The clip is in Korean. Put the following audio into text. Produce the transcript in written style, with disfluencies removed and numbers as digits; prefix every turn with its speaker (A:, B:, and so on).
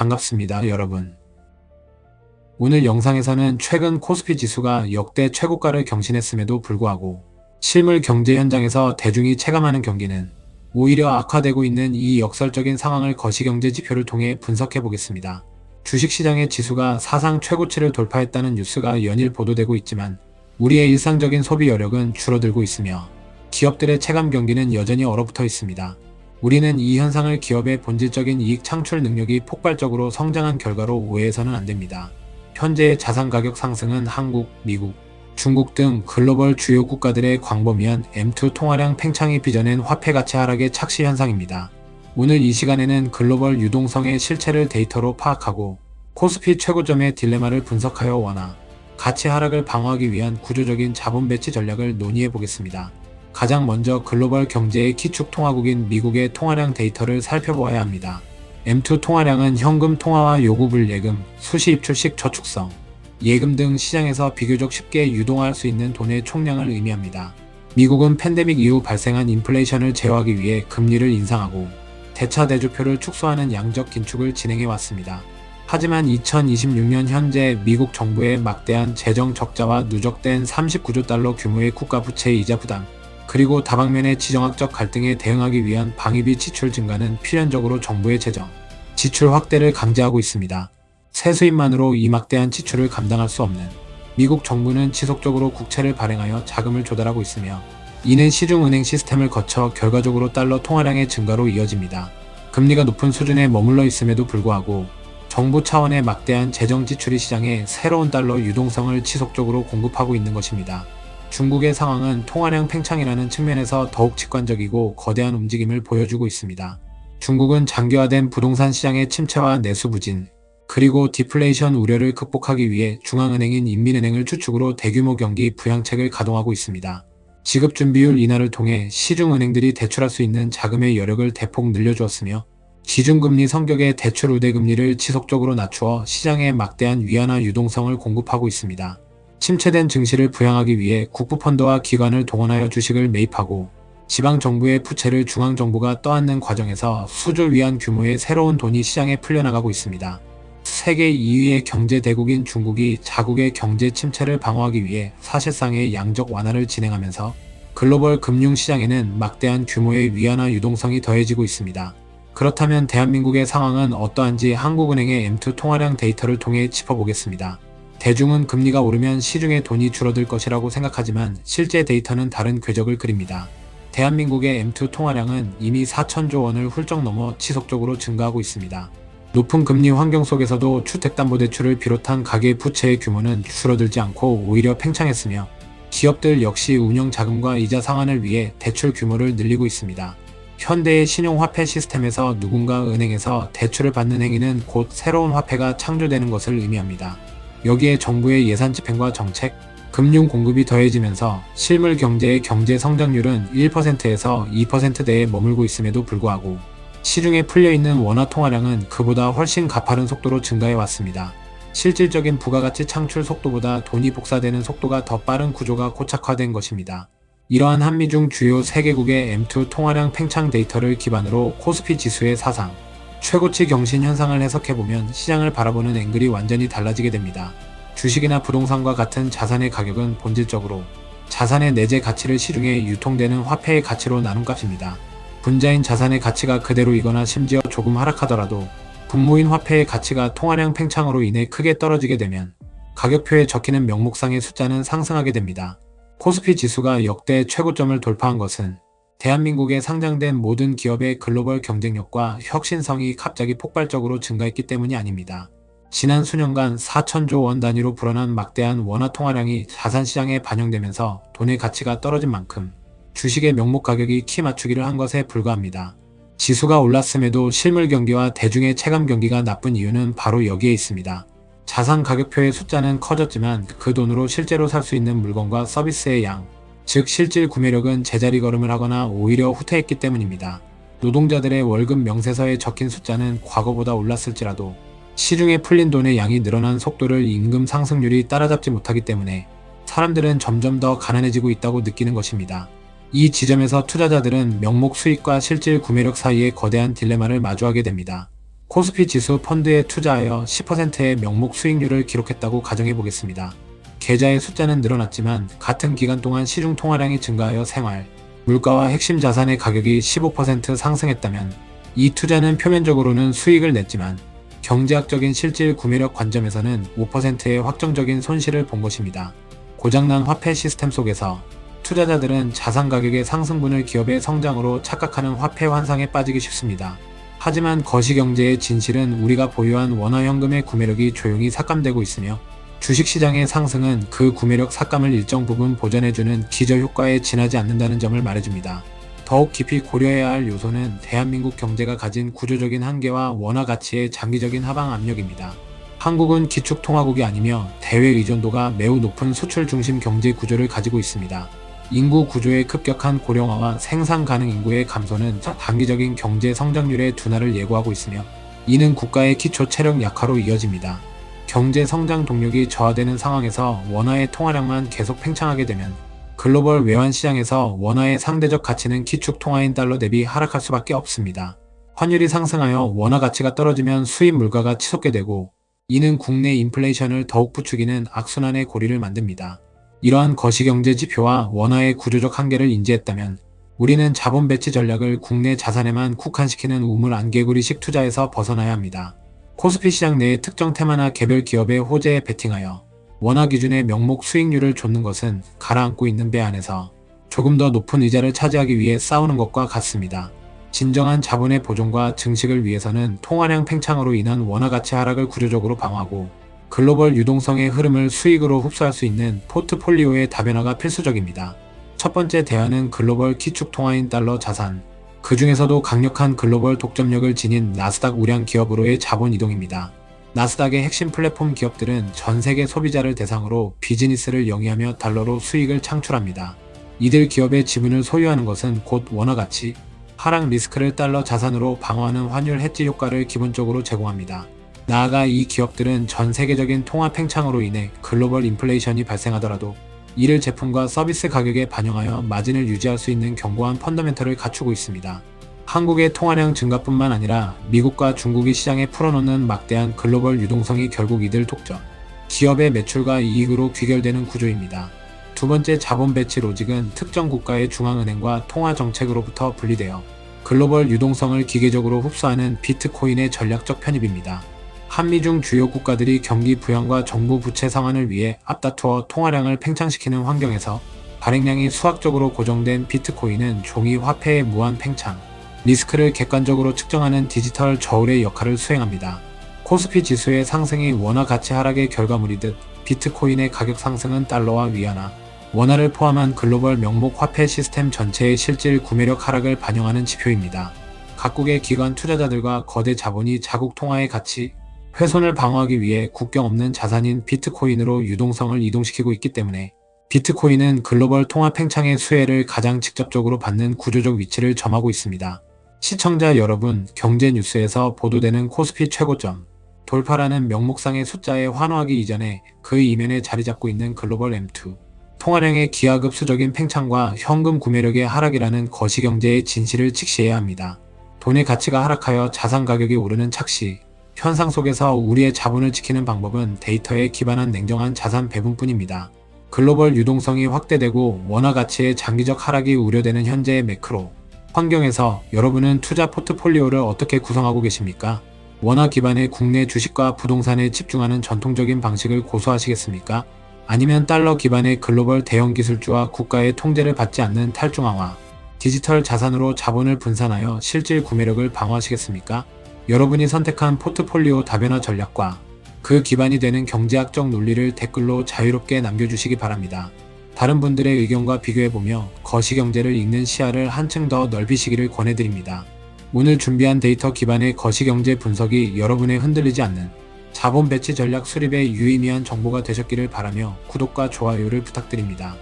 A: 반갑습니다, 여러분. 오늘 영상에서는 최근 코스피 지수가 역대 최고가를 경신했음에도 불구하고 실물 경제 현장에서 대중이 체감하는 경기는 오히려 악화되고 있는 이 역설적인 상황을 거시경제 지표를 통해 분석해 보겠습니다. 주식시장의 지수가 사상 최고치를 돌파했다는 뉴스가 연일 보도되고 있지만 우리의 일상적인 소비 여력은 줄어들고 있으며 기업들의 체감 경기는 여전히 얼어붙어 있습니다. 우리는 이 현상을 기업의 본질적인 이익 창출 능력이 폭발적으로 성장한 결과로 오해해서는 안 됩니다. 현재의 자산 가격 상승은 한국, 미국, 중국 등 글로벌 주요 국가들의 광범위한 M2 통화량 팽창이 빚어낸 화폐 가치 하락의 착시 현상입니다. 오늘 이 시간에는 글로벌 유동성의 실체를 데이터로 파악하고 코스피 최고점의 딜레마를 분석하여 원화 가치 하락을 방어하기 위한 구조적인 자본 배치 전략을 논의해 보겠습니다. 가장 먼저 글로벌 경제의 기축 통화국인 미국의 통화량 데이터를 살펴보아야 합니다. M2 통화량은 현금 통화와 요구불 예금, 수시 입출식 저축성, 예금 등 시장에서 비교적 쉽게 유동할 수 있는 돈의 총량을 의미합니다. 미국은 팬데믹 이후 발생한 인플레이션을 제어하기 위해 금리를 인상하고 대차 대조표를 축소하는 양적 긴축을 진행해 왔습니다. 하지만 2026년 현재 미국 정부의 막대한 재정 적자와 누적된 39조 달러 규모의 국가 부채 이자 부담, 그리고 다방면의 지정학적 갈등에 대응하기 위한 방위비 지출 증가는 필연적으로 정부의 재정 지출 확대를 강제하고 있습니다. 세수입만으로 이 막대한 지출을 감당할 수 없는 미국 정부는 지속적으로 국채를 발행하여 자금을 조달하고 있으며 이는 시중은행 시스템을 거쳐 결과적으로 달러 통화량의 증가로 이어집니다. 금리가 높은 수준에 머물러 있음에도 불구하고 정부 차원의 막대한 재정 지출이 시장에 새로운 달러 유동성을 지속적으로 공급하고 있는 것입니다. 중국의 상황은 통화량 팽창이라는 측면에서 더욱 직관적이고 거대한 움직임을 보여주고 있습니다. 중국은 장기화된 부동산 시장의 침체와 내수 부진, 그리고 디플레이션 우려를 극복하기 위해 중앙은행인 인민은행을 주축으로 대규모 경기 부양책을 가동하고 있습니다. 지급준비율 인하를 통해 시중은행들이 대출할 수 있는 자금의 여력을 대폭 늘려주었으며 기준금리 성격의 대출 우대금리를 지속적으로 낮추어 시장에 막대한 위안화 유동성을 공급하고 있습니다. 침체된 증시를 부양하기 위해 국부펀드와 기관을 동원하여 주식을 매입하고 지방정부의 부채를 중앙정부가 떠안는 과정에서 수조 위안 규모의 새로운 돈이 시장에 풀려나가고 있습니다. 세계 2위의 경제대국인 중국이 자국의 경제 침체를 방어하기 위해 사실상의 양적 완화를 진행하면서 글로벌 금융시장에는 막대한 규모의 위안화 유동성이 더해지고 있습니다. 그렇다면 대한민국의 상황은 어떠한지 한국은행의 M2 통화량 데이터를 통해 짚어보겠습니다. 대중은 금리가 오르면 시중에 돈이 줄어들 것이라고 생각하지만 실제 데이터는 다른 궤적을 그립니다. 대한민국의 M2 통화량은 이미 4천조 원을 훌쩍 넘어 지속적으로 증가하고 있습니다. 높은 금리 환경 속에서도 주택담보대출을 비롯한 가계 부채의 규모는 줄어들지 않고 오히려 팽창했으며 기업들 역시 운영자금과 이자 상환을 위해 대출 규모를 늘리고 있습니다. 현대의 신용화폐 시스템에서 누군가 은행에서 대출을 받는 행위는 곧 새로운 화폐가 창조되는 것을 의미합니다. 여기에 정부의 예산 집행과 정책, 금융 공급이 더해지면서 실물 경제의 경제 성장률은 1%에서 2%대에 머물고 있음에도 불구하고 시중에 풀려있는 원화 통화량은 그보다 훨씬 가파른 속도로 증가해 왔습니다. 실질적인 부가가치 창출 속도보다 돈이 복사되는 속도가 더 빠른 구조가 고착화된 것입니다. 이러한 한미중 주요 3개국의 M2 통화량 팽창 데이터를 기반으로 코스피 지수의 사상 최고치 경신 현상을 해석해보면 시장을 바라보는 앵글이 완전히 달라지게 됩니다. 주식이나 부동산과 같은 자산의 가격은 본질적으로 자산의 내재 가치를 시중에 유통되는 화폐의 가치로 나눈 값입니다. 분자인 자산의 가치가 그대로이거나 심지어 조금 하락하더라도 분모인 화폐의 가치가 통화량 팽창으로 인해 크게 떨어지게 되면 가격표에 적히는 명목상의 숫자는 상승하게 됩니다. 코스피 지수가 역대 최고점을 돌파한 것은 대한민국에 상장된 모든 기업의 글로벌 경쟁력과 혁신성이 갑자기 폭발적으로 증가했기 때문이 아닙니다. 지난 수년간 4천조 원 단위로 불어난 막대한 원화 통화량이 자산시장에 반영되면서 돈의 가치가 떨어진 만큼 주식의 명목 가격이 키 맞추기를 한 것에 불과합니다. 지수가 올랐음에도 실물 경기와 대중의 체감 경기가 나쁜 이유는 바로 여기에 있습니다. 자산 가격표의 숫자는 커졌지만 그 돈으로 실제로 살 수 있는 물건과 서비스의 양, 즉 실질 구매력은 제자리 걸음을 하거나 오히려 후퇴했기 때문입니다. 노동자들의 월급 명세서에 적힌 숫자는 과거보다 올랐을지라도 시중에 풀린 돈의 양이 늘어난 속도를 임금 상승률이 따라잡지 못하기 때문에 사람들은 점점 더 가난해지고 있다고 느끼는 것입니다. 이 지점에서 투자자들은 명목 수익과 실질 구매력 사이의 거대한 딜레마를 마주하게 됩니다. 코스피 지수 펀드에 투자하여 10%의 명목 수익률을 기록했다고 가정해 보겠습니다. 계좌의 숫자는 늘어났지만 같은 기간 동안 시중 통화량이 증가하여 생활, 물가와 핵심 자산의 가격이 15% 상승했다면 이 투자는 표면적으로는 수익을 냈지만 경제학적인 실질 구매력 관점에서는 5%의 확정적인 손실을 본 것입니다. 고장난 화폐 시스템 속에서 투자자들은 자산 가격의 상승분을 기업의 성장으로 착각하는 화폐 환상에 빠지기 쉽습니다. 하지만 거시경제의 진실은 우리가 보유한 원화 현금의 구매력이 조용히 삭감되고 있으며 주식시장의 상승은 그 구매력 삭감을 일정 부분 보전해주는 기저효과에 지나지 않는다는 점을 말해줍니다. 더욱 깊이 고려해야 할 요소는 대한민국 경제가 가진 구조적인 한계와 원화 가치의 장기적인 하방 압력입니다. 한국은 기축통화국이 아니며 대외 의존도가 매우 높은 수출 중심 경제 구조를 가지고 있습니다. 인구 구조의 급격한 고령화와 생산 가능 인구의 감소는 단기적인 경제 성장률의 둔화를 예고하고 있으며 이는 국가의 기초 체력 약화로 이어집니다. 경제 성장 동력이 저하되는 상황에서 원화의 통화량만 계속 팽창하게 되면 글로벌 외환 시장에서 원화의 상대적 가치는 기축 통화인 달러 대비 하락할 수밖에 없습니다. 환율이 상승하여 원화 가치가 떨어지면 수입 물가가 치솟게 되고 이는 국내 인플레이션을 더욱 부추기는 악순환의 고리를 만듭니다. 이러한 거시경제 지표와 원화의 구조적 한계를 인지했다면 우리는 자본 배치 전략을 국내 자산에만 국한시키는 우물 안개구리식 투자에서 벗어나야 합니다. 코스피 시장 내의 특정 테마나 개별 기업의 호재에 베팅하여 원화 기준의 명목 수익률을 좇는 것은 가라앉고 있는 배 안에서 조금 더 높은 의자를 차지하기 위해 싸우는 것과 같습니다. 진정한 자본의 보존과 증식을 위해서는 통화량 팽창으로 인한 원화 가치 하락을 구조적으로 방어하고 글로벌 유동성의 흐름을 수익으로 흡수할 수 있는 포트폴리오의 다변화가 필수적입니다. 첫 번째 대안은 글로벌 기축 통화인 달러 자산, 그 중에서도 강력한 글로벌 독점력을 지닌 나스닥 우량 기업으로의 자본 이동입니다. 나스닥의 핵심 플랫폼 기업들은 전 세계 소비자를 대상으로 비즈니스를 영위하며 달러로 수익을 창출합니다. 이들 기업의 지분을 소유하는 것은 곧 원화 가치, 하락 리스크를 달러 자산으로 방어하는 환율 해지 효과를 기본적으로 제공합니다. 나아가 이 기업들은 전 세계적인 통화 팽창으로 인해 글로벌 인플레이션이 발생하더라도 이를 제품과 서비스 가격에 반영하여 마진을 유지할 수 있는 견고한 펀더멘털을 갖추고 있습니다. 한국의 통화량 증가뿐만 아니라 미국과 중국이 시장에 풀어놓는 막대한 글로벌 유동성이 결국 이들 독점, 기업의 매출과 이익으로 귀결되는 구조입니다. 두 번째 자본 배치 로직은 특정 국가의 중앙은행과 통화 정책으로부터 분리되어 글로벌 유동성을 기계적으로 흡수하는 비트코인의 전략적 편입입니다. 한미중 주요 국가들이 경기 부양과 정부 부채 상환을 위해 앞다투어 통화량을 팽창시키는 환경에서 발행량이 수학적으로 고정된 비트코인은 종이 화폐의 무한 팽창, 리스크를 객관적으로 측정하는 디지털 저울의 역할을 수행합니다. 코스피 지수의 상승이 원화 가치 하락의 결과물이듯 비트코인의 가격 상승은 달러와 위안화, 원화를 포함한 글로벌 명목 화폐 시스템 전체의 실질 구매력 하락을 반영하는 지표입니다. 각국의 기관 투자자들과 거대 자본이 자국 통화의 가치, 훼손을 방어하기 위해 국경 없는 자산인 비트코인으로 유동성을 이동시키고 있기 때문에 비트코인은 글로벌 통화 팽창의 수혜를 가장 직접적으로 받는 구조적 위치를 점하고 있습니다. 시청자 여러분, 경제뉴스에서 보도되는 코스피 최고점 돌파라는 명목상의 숫자에 환호하기 이전에 그 이면에 자리 잡고 있는 글로벌 M2 통화량의 기하급수적인 팽창과 현금 구매력의 하락이라는 거시경제의 진실을 직시해야 합니다. 돈의 가치가 하락하여 자산 가격이 오르는 착시 현상 속에서 우리의 자본을 지키는 방법은 데이터에 기반한 냉정한 자산 배분뿐입니다. 글로벌 유동성이 확대되고 원화 가치의 장기적 하락이 우려되는 현재의 매크로 환경에서 여러분은 투자 포트폴리오를 어떻게 구성하고 계십니까? 원화 기반의 국내 주식과 부동산에 집중하는 전통적인 방식을 고수하시겠습니까? 아니면 달러 기반의 글로벌 대형 기술주와 국가의 통제를 받지 않는 탈중앙화, 디지털 자산으로 자본을 분산하여 실질 구매력을 방어하시겠습니까? 여러분이 선택한 포트폴리오 다변화 전략과 그 기반이 되는 경제학적 논리를 댓글로 자유롭게 남겨주시기 바랍니다. 다른 분들의 의견과 비교해보며 거시경제를 읽는 시야를 한층 더 넓히시기를 권해드립니다. 오늘 준비한 데이터 기반의 거시경제 분석이 여러분의 흔들리지 않는 자본 배치 전략 수립에 유의미한 정보가 되셨기를 바라며 구독과 좋아요를 부탁드립니다.